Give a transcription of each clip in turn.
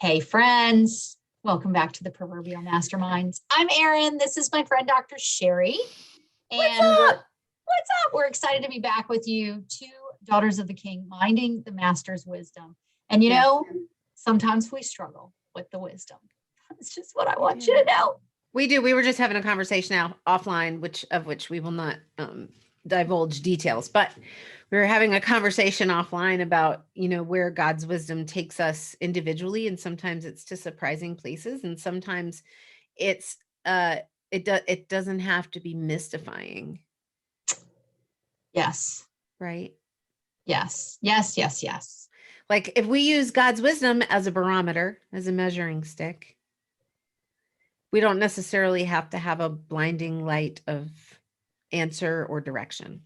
Hey, friends. Welcome back to the Proverbial Masterminds. I'm Erin. This is my friend, Dr. Sherry. And what's up? We're excited to be back with you, two daughters of the King, minding the Master's wisdom. And sometimes we struggle with the wisdom. It's just what I want you to know. We do. We were just having a conversation now offline, which we will not divulge details, but we were having a conversation offline about, where God's wisdom takes us individually. And sometimes it's to surprising places. And sometimes it's, it doesn't have to be mystifying. Yes. Right. Yes. Like if we use God's wisdom as a barometer, as a measuring stick, we don't necessarily have to have a blinding light of answer or direction.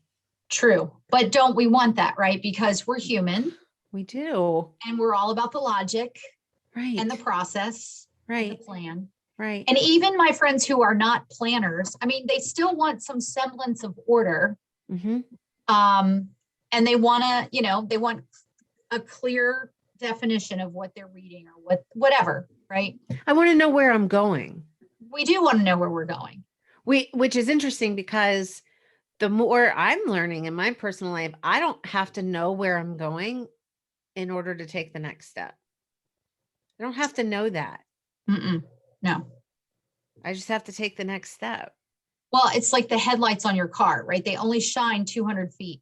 True. But don't we want that, right? Because we're human. We do. And we're all about the logic. Right. And the process. Right. And the plan. Right. And even my friends who are not planners, they still want some semblance of order. Mm-hmm. And they want to, they want a clear definition of what they're reading or whatever, right? I want to know where I'm going. We do want to know where we're going. Which is interesting because the more I'm learning in my personal life, I don't have to know where I'm going in order to take the next step. I don't have to know that. No. I just have to take the next step. Well, it's like the headlights on your car, right? They only shine 200 feet.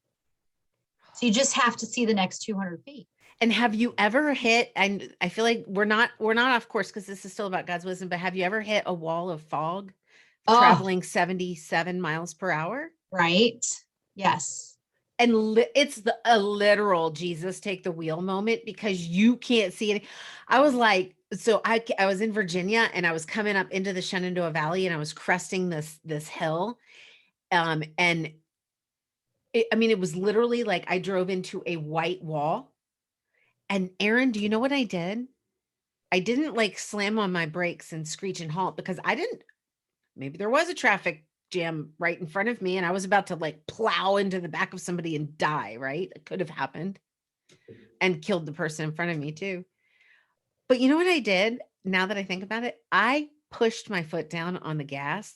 So you just have to see the next 200 feet. And have you ever hit, and I feel like we're not off course because this is still about God's wisdom, but have you ever hit a wall of fog traveling 77 miles per hour? Right. Yes. And it's a literal Jesus take the wheel moment because you can't see it. I was like, so I was in Virginia and I was coming up into the Shenandoah Valley and I was cresting this hill. And it was literally like I drove into a white wall. And Erin, do you know what I did? I didn't like slam on my brakes and screech and halt because maybe there was a traffic jam right in front of me and I was about to like plow into the back of somebody and die, right? It could have happened and killed the person in front of me too. But you know what I did? Now that I think about it, I pushed my foot down on the gas.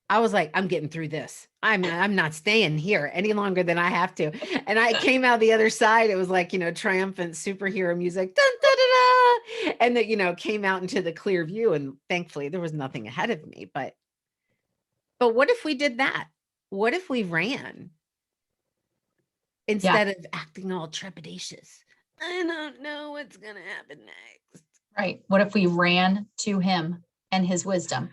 I was like, I'm getting through this. I'm not staying here any longer than I have to. And I came out the other side. It was like, triumphant superhero music. Dun, dun, dun, dun, and that, came out into the clear view. And thankfully there was nothing ahead of me. But what if we did that? What if we ran instead of acting all trepidatious? I don't know what's going to happen next. Right. What if we ran to him and his wisdom?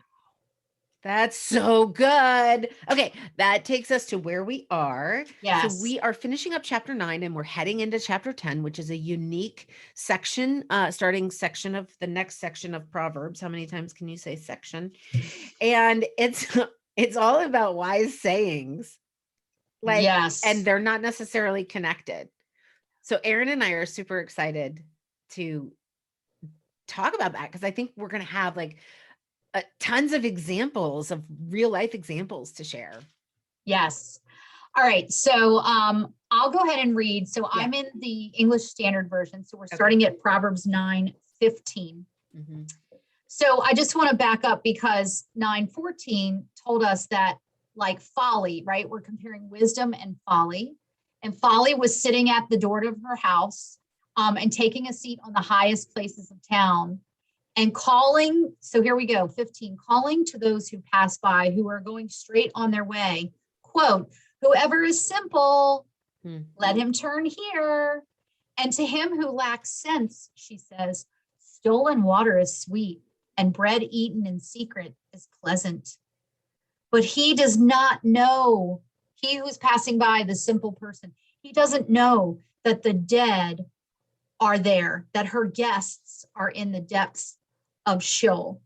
That's so good. Okay, that takes us to where we are. Yes. So we are finishing up chapter 9 and we're heading into chapter 10, which is a unique section, starting section of the next section of Proverbs. How many times can you say section? And it's all about wise sayings. Yes. And they're not necessarily connected. So Erin and I are super excited to talk about that because I think we're going to have tons of examples of real life examples to share. Yes. All right. So I'll go ahead and read. So I'm in the English Standard Version. So we're starting at Proverbs 9:15. Mm-hmm. So I just want to back up because 9:14 told us that like folly, right? We're comparing wisdom and folly. And folly was sitting at the door of her house and taking a seat on the highest places of town. And calling, so here we go, 15, calling to those who pass by, who are going straight on their way, quote, whoever is simple, let him turn here. And to him who lacks sense, she says, stolen water is sweet and bread eaten in secret is pleasant. But he does not know, he who's passing by, the simple person, he doesn't know that the dead are there, that her guests are in the depths of Sheol.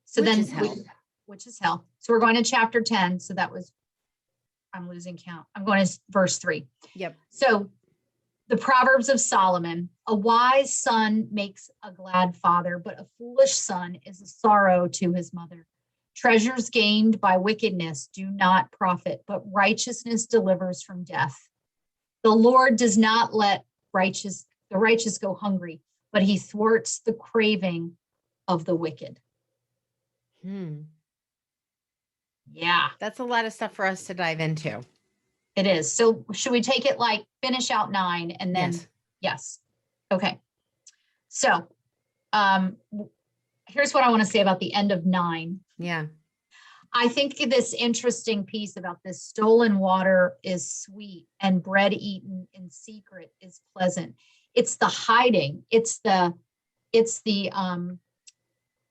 So which is hell. So we're going to chapter 10. So that was, I'm losing count. I'm going to verse 3. Yep. So the Proverbs of Solomon, a wise son makes a glad father, but a foolish son is a sorrow to his mother. Treasures gained by wickedness do not profit, but righteousness delivers from death. The Lord does not let the righteous go hungry, but he thwarts the craving of the wicked. Yeah, That's a lot of stuff for us to dive into. it is. So should we take it like finish out 9 and then? Yes. Yes. Okay. So here's what I want to say about the end of 9. Yeah. I think this interesting piece about this stolen water is sweet and bread eaten in secret is pleasant. It's the hiding. It's the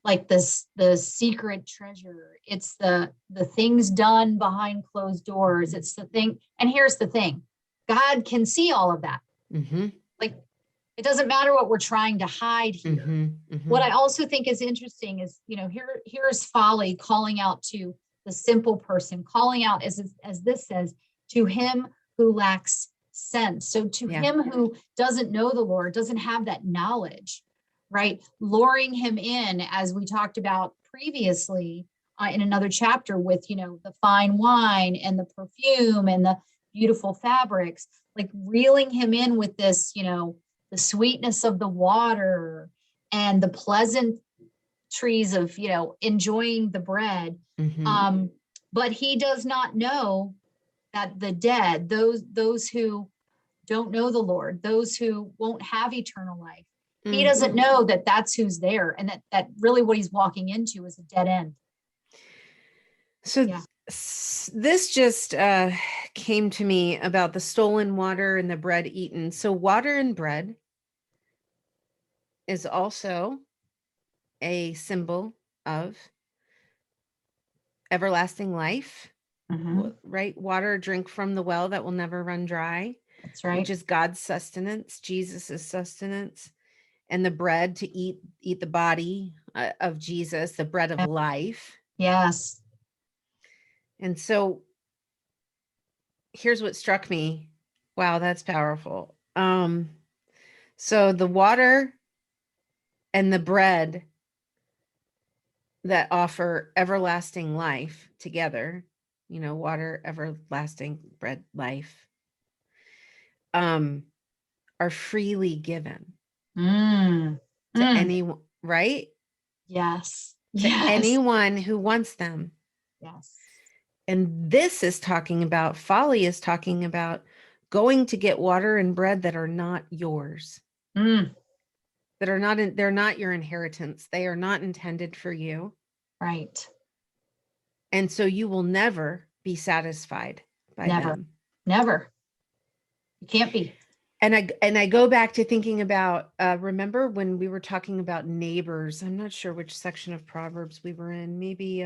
like this, the secret treasure. It's the things done behind closed doors. It's the thing. And here's the thing. God can see all of that. Like, it doesn't matter what we're trying to hide here. What I also think is interesting is, here's folly calling out to the simple person, calling out, as this says, to him who lacks sense. So to him who doesn't know the Lord, doesn't have that knowledge, right? Luring him in, as we talked about previously in another chapter with, the fine wine and the perfume and the beautiful fabrics, like reeling him in with this, the sweetness of the water and the pleasant trees of, enjoying the bread. But he does not know that the dead, those who don't know the Lord, those who won't have eternal life, he doesn't know that that's who's there, and that really what he's walking into is a dead end. So this just came to me about the stolen water and the bread eaten. So water and bread is also a symbol of everlasting life, right? Water, drink from the well that will never run dry. That's right. Which is God's sustenance, Jesus's sustenance, and the bread to eat the body of Jesus, the bread of life. Yes. And so here's what struck me. Wow, that's powerful. So the water and the bread that offer everlasting life together, water, everlasting, bread, life, are freely given to anyone, right? Yes. To anyone who wants them. Yes. And this is talking about, folly is talking about going to get water and bread that are not yours. That are not, they're not your inheritance. They are not intended for you. Right. And so you will never be satisfied by them. Never. You can't be. And I go back to thinking about, remember when we were talking about neighbors? I'm not sure which section of Proverbs we were in. Maybe,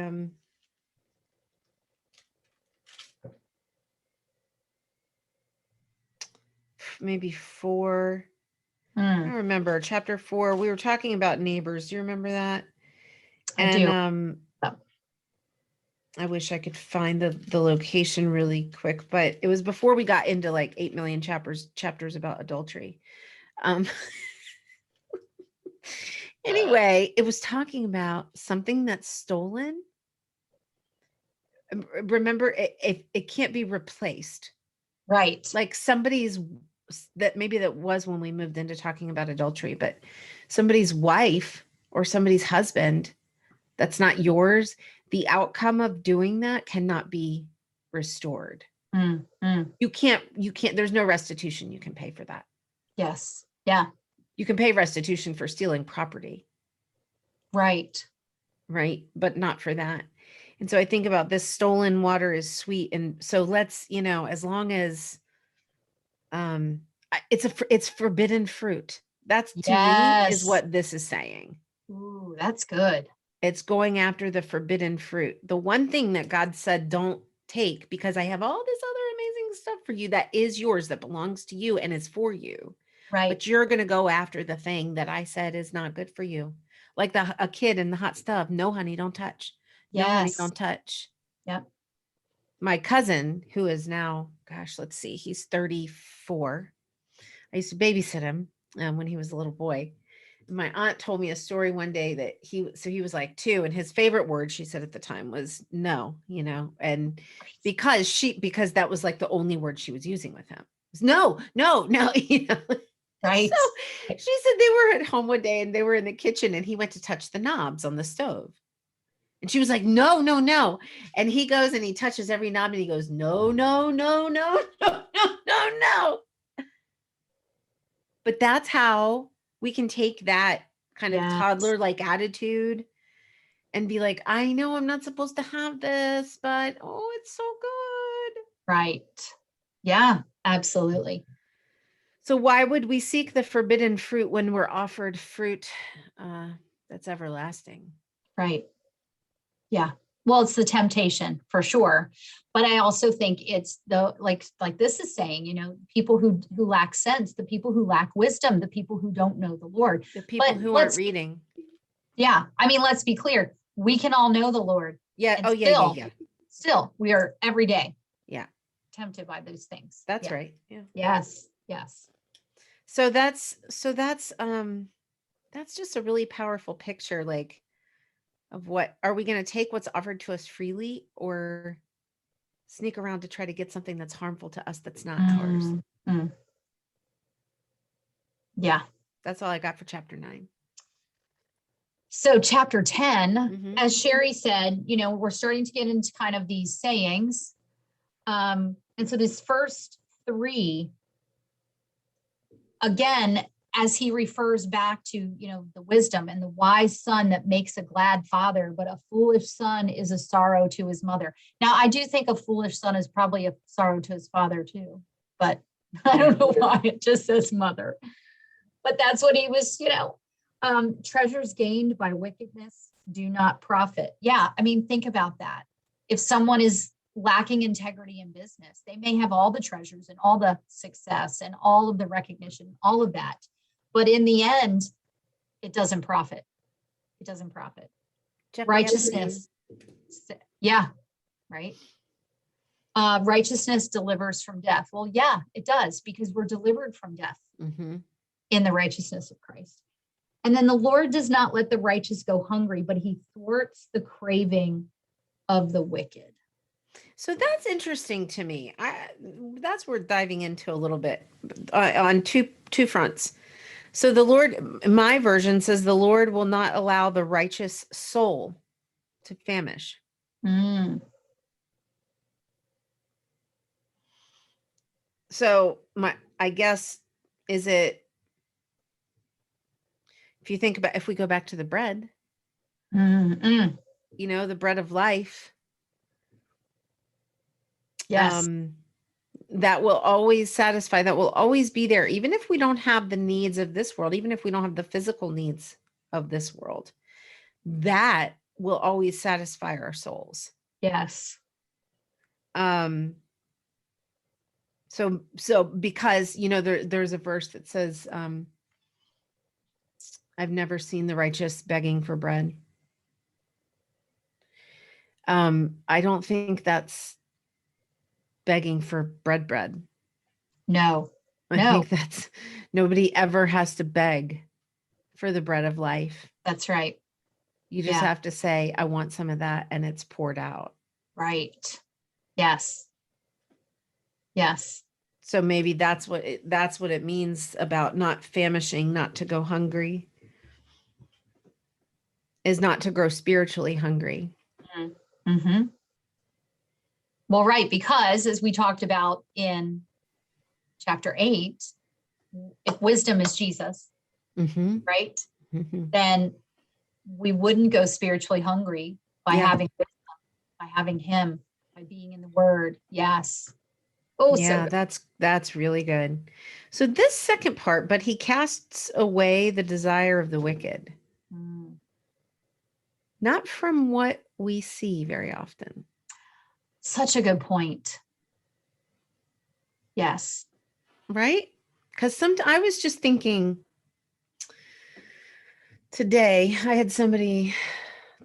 maybe 4. I don't remember. Chapter 4. We were talking about neighbors. Do you remember that? I do. I wish I could find the location really quick, but it was before we got into like 8 million chapters about adultery. Anyway, it was talking about something that's stolen. Remember, it can't be replaced. Right. Like somebody's, that maybe that was when we moved into talking about adultery, but somebody's wife or somebody's husband that's not yours, the outcome of doing that cannot be restored. You can't, there's no restitution you can pay for that. Yes. Yeah. You can pay restitution for stealing property. Right. Right. But not for that. And so I think about this stolen water is sweet. And so let's, as long as, it's forbidden fruit. That's to me is what this is saying. Ooh, that's good. It's going after the forbidden fruit. The one thing that God said, don't take, because I have all this other amazing stuff for you that is yours, that belongs to you and is for you. Right. But you're going to go after the thing that I said is not good for you. Like a kid in the hot stove. No, honey, don't touch. Yes. No, honey, don't touch. Yep. My cousin, who is now, let's see, he's 34. I used to babysit him when he was a little boy. My aunt told me a story one day that he was like 2, and his favorite word, she said at the time, was no, and because that was like the only word she was using with him. No. Right. So she said they were at home one day and they were in the kitchen and he went to touch the knobs on the stove. And she was like, no, no, no. And he goes and he touches every knob and he goes, no, no, no, no, no, no, no, no. But that's how we can take that kind of Yes. toddler-like attitude and be like, I know I'm not supposed to have this, but oh, it's so good. Right. Yeah, absolutely. So why would we seek the forbidden fruit when we're offered fruit that's everlasting? Right. Yeah. Well, it's the temptation for sure. But I also think it's the like this is saying, you know, people who lack sense, the people who lack wisdom, the people who don't know the Lord. The people who aren't reading. Yeah. I mean, let's be clear. We can all know the Lord. Yeah. And Oh, yeah, yeah. Still, we are every day. Yeah. Tempted by those things. That's right. Yeah. Yes. Yes. So that's just a really powerful picture, like, of what are we going to take what's offered to us freely or sneak around to try to get something that's harmful to us that's not ours. Yeah. That's all I got for chapter 9. So chapter 10, as Sherry said, you know, we're starting to get into kind of these sayings. And so this first 3, again, as he refers back to, you know, the wisdom and the wise son that makes a glad father, but a foolish son is a sorrow to his mother. Now, I do think a foolish son is probably a sorrow to his father too, but I don't know why it just says mother. But that's what he was, you know, treasures gained by wickedness do not profit. Yeah, I mean, think about that. If someone is lacking integrity in business, they may have all the treasures and all the success and all of the recognition, all of that. But in the end, it doesn't profit. It doesn't profit. Righteousness. Yeah, right. Righteousness delivers from death. Well, yeah, it does, because we're delivered from death in the righteousness of Christ. And then the Lord does not let the righteous go hungry, but he thwarts the craving of the wicked. So that's interesting to me. That's worth diving into a little bit on two fronts. So the Lord, my version says, the Lord will not allow the righteous soul to famish. So I guess, is it, if you think about, if we go back to the bread, you know, the bread of life. Yes. That will always satisfy, that will always be there, even if we don't have the needs of this world, even if we don't have the physical needs of this world, that will always satisfy our souls. Yes. So because, you know, there's a verse that says, I've never seen the righteous begging for bread. I don't think that's begging for bread. No. I think that's, nobody ever has to beg for the bread of life. That's right. You just have to say, I want some of that, and it's poured out. Right. Yes. Yes. So maybe that's what it means about not famishing, not to go hungry, is not to grow spiritually hungry. Well, right, because as we talked about in chapter 8, if wisdom is Jesus, right, then we wouldn't go spiritually hungry by having wisdom, by having him, by being in the word. Yes. Oh, yeah, so that's really good. So this second part, but he casts away the desire of the wicked. Not from what we see very often. Such a good point. Yes. Right? Because I was just thinking today, I had somebody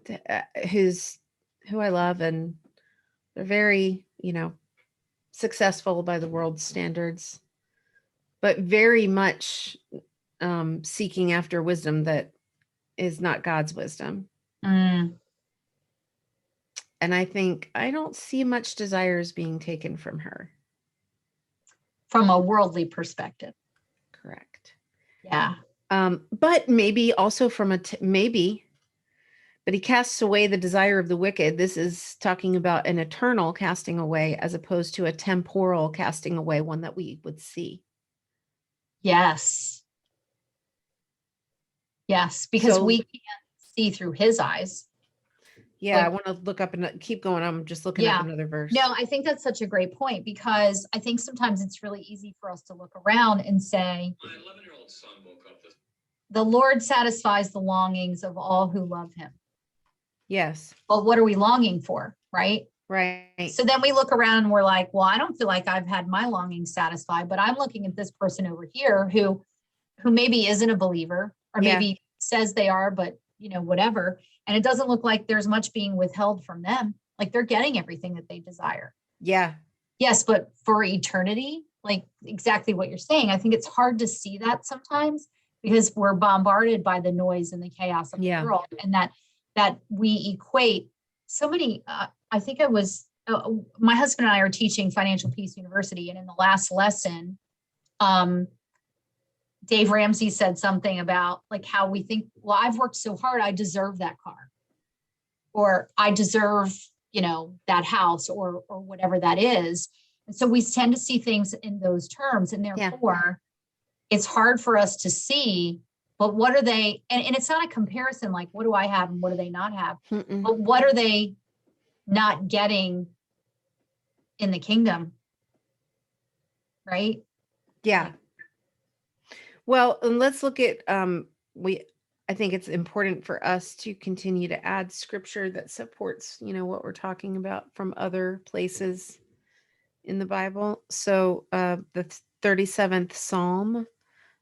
who I love, and they're very, you know, successful by the world's standards, but very much seeking after wisdom that is not God's wisdom. And I think I don't see much desires being taken from her. From a worldly perspective. Correct. Yeah. But maybe also from maybe, but he casts away the desire of the wicked. This is talking about an eternal casting away as opposed to a temporal casting away, one that we would see. Yes. Yes, because So, we can't see through his eyes. yeah, Like, I want to look up and keep going. I'm just looking yeah. up another verse. No, I think that's such a great point, because I think sometimes it's really easy for us to look around and say, My 11-year-old son woke up this. the Lord satisfies the longings of all who love him. Yes. But what are we longing for? Right. Right. So then we look around and we're like, well, I don't feel like I've had my longings satisfied, but I'm looking at this person over here who maybe isn't a believer, or Yeah. maybe says they are, but whatever. And it doesn't look like there's much being withheld from them. Like, they're getting everything that they desire. Yeah. Yes, but for eternity, like exactly what you're saying, I think it's hard to see that sometimes because we're bombarded by the noise and the chaos of the world, and that we equate so many. I think it was my husband and I are teaching Financial Peace University, and in the last lesson, Dave Ramsey said something about like how we think, well, I've worked so hard, I deserve that car, or I deserve, that house, or whatever that is. And so we tend to see things in those terms, and therefore it's hard for us to see, but what are they, and it's not a comparison, like what do I have and what do they not have, but what are they not getting in the kingdom? Right? Yeah. Well, and let's look at, I think it's important for us to continue to add scripture that supports, what we're talking about from other places in the Bible. So the 37th Psalm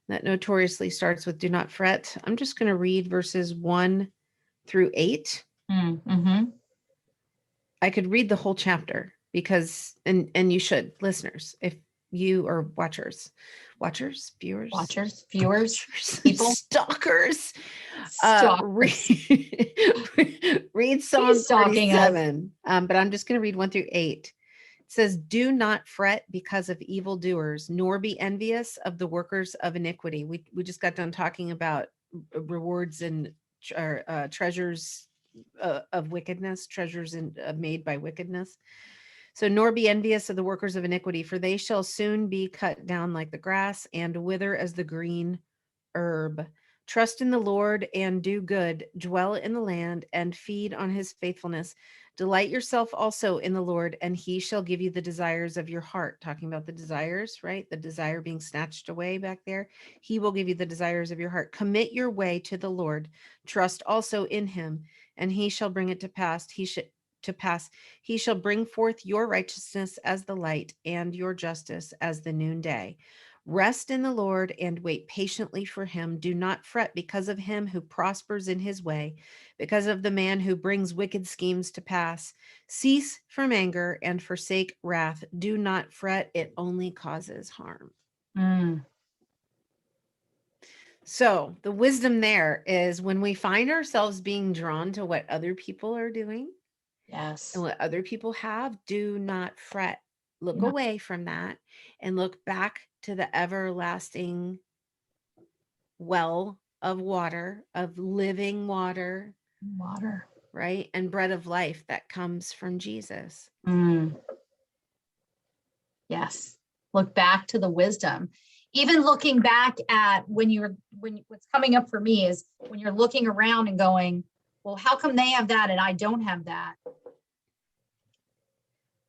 that notoriously starts with "Do not fret." I'm just going to read verses 1 through 8. Mm-hmm. I could read the whole chapter because, and you should, listeners, if you are viewers, people, Stalkers. stalkers, read Psalm stalking us. 37. But I'm just going to read 1 through 8. It says, "Do not fret because of evildoers, nor be envious of the workers of iniquity." We just got done talking about rewards and treasures of wickedness, treasures made by wickedness. So, "Nor be envious of the workers of iniquity, for they shall soon be cut down like the grass and wither as the green herb. Trust in the Lord and do good, dwell in the land and feed on his faithfulness. Delight yourself also in the Lord, and he shall give you the desires of your heart." Talking about the desires, right? The desire being snatched away back there. He will give you the desires of your heart. "Commit your way to the Lord. Trust also in him, and he shall bring it to pass. He shall bring forth your righteousness as the light and your justice as the noonday. Rest in the Lord and wait patiently for him. Do not fret because of him who prospers in his way, because of the man who brings wicked schemes to pass. Cease from anger and forsake wrath. Do not fret, it only causes harm." So the wisdom there is when we find ourselves being drawn to what other people are doing, Yes. and what other people have, do not fret. Look away from that and look back to the everlasting well of water, of living water, right? And bread of life that comes from Jesus. Yes. Look back to the wisdom. Even looking back at what's coming up for me is when you're looking around and going, well, how come they have that and I don't have that?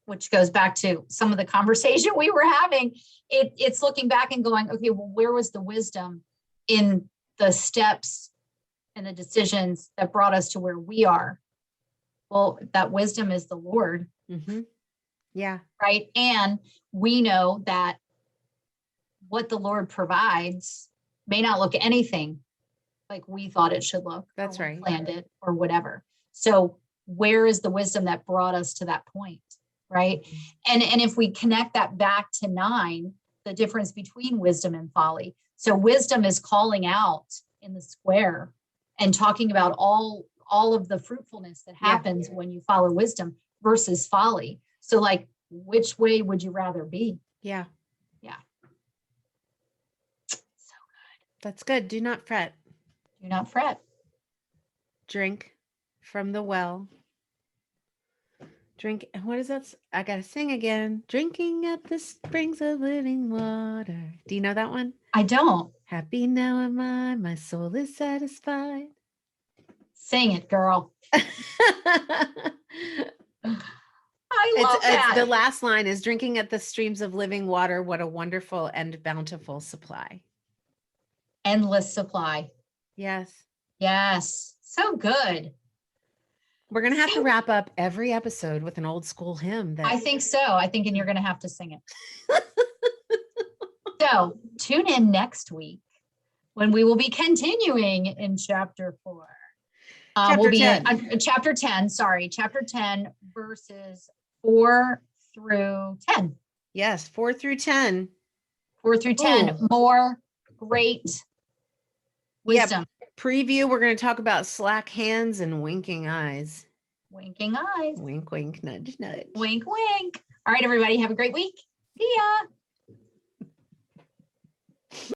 Which goes back to some of the conversation we were having. It's looking back and going, okay, well, where was the wisdom in the steps and the decisions that brought us to where we are? Well, that wisdom is the Lord. Mm-hmm. Yeah. Right. And we know that what the Lord provides may not look anything like we thought it should look. That's right. Planned it or whatever. So where is the wisdom that brought us to that point? Right. And if we connect that back to 9, the difference between wisdom and folly. So wisdom is calling out in the square and talking about all of the fruitfulness that happens when you follow wisdom versus folly. So like, which way would you rather be? Yeah. Yeah. So That's good. Do not fret. Do not fret. Drink from the well. Drink. What is that? I got to sing again. Drinking at the springs of living water. Do you know that one? I don't. Happy now am I. My soul is satisfied. Sing it, girl. I love that. The last line is drinking at the streams of living water. What a wonderful and bountiful supply. Endless supply. Yes. Yes. So good. We're going to have to wrap up every episode with an old school hymn. I think so. I think, and you're going to have to sing it. So tune in next week when we will be continuing in chapter 4. We'll be in chapter 10, chapter 10, verses 4 through 10. Yes, 4 through 10. 4 through 10, Ooh. more great wisdom. Yep. Preview, we're going to talk about slack hands and winking eyes. Winking eyes. Wink, wink, nudge, nudge. Wink, wink. All right, everybody, have a great week. See ya.